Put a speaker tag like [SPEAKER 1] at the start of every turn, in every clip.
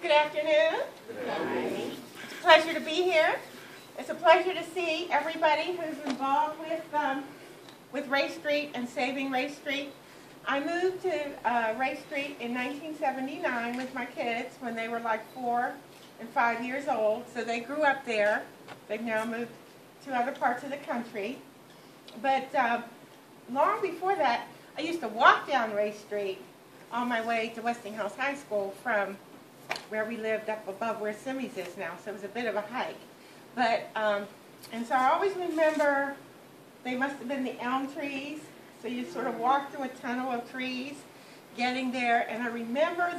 [SPEAKER 1] Good afternoon.
[SPEAKER 2] Good afternoon.
[SPEAKER 1] It's a pleasure to be here. It's a pleasure to see everybody who's involved with Ray Street and saving Ray Street. I moved to Ray Street in 1979 with my kids when they were like 4 and 5 years old. So they grew up there. They've now moved to other parts of the country. But long before that, I used to walk down Ray Street on my way to Westinghouse High School from where we lived up above where Simmy's is now. So it was a bit of a hike. But, and so I always remember they must have been the elm trees. So you sort of walk through a tunnel of trees getting there. And I remember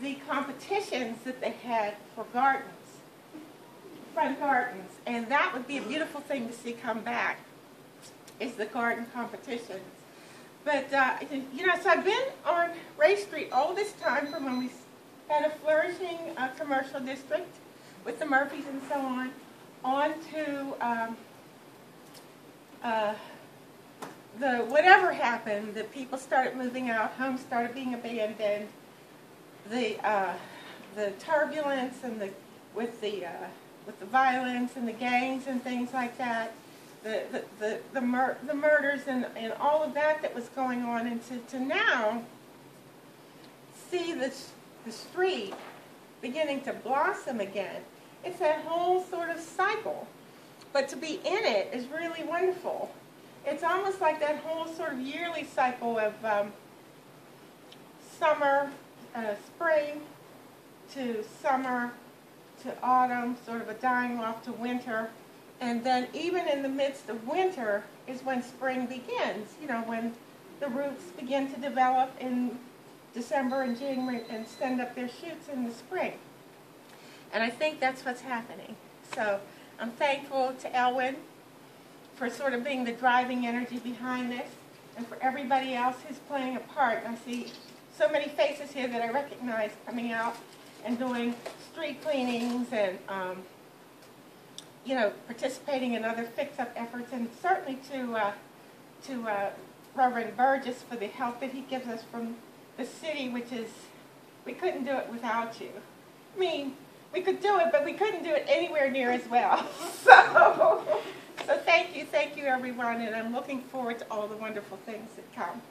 [SPEAKER 1] the competitions that they had for gardens, front gardens. And that would be a beautiful thing to see come back, is the garden competitions. But, you know, so I've been on Ray Street all this time from when we had a flourishing commercial district with the Murphys and so on to the whatever happened, that people started moving out, homes started being abandoned, the turbulence and with the violence and the gangs and things like that, the murders and all of that was going on, and to now see the street beginning to blossom again. It's that whole sort of cycle, but to be in it is really wonderful. It's almost like that whole sort of yearly cycle of summer, spring to summer to autumn, sort of a dying off to winter. And then even in the midst of winter is when spring begins, you know, when the roots begin to develop in December and January and send up their shoots in the spring. And I think that's what's happening. So I'm thankful to Elwyn for sort of being the driving energy behind this, and for everybody else who's playing a part. I see so many faces here that I recognize coming out and doing street cleanings and you know, participating in other fix-up efforts, and certainly to Reverend Burgess for the help that he gives us from the city, which is, we couldn't do it without you. I mean, we could do it, but we couldn't do it anywhere near as well. So thank you everyone, and I'm looking forward to all the wonderful things that come.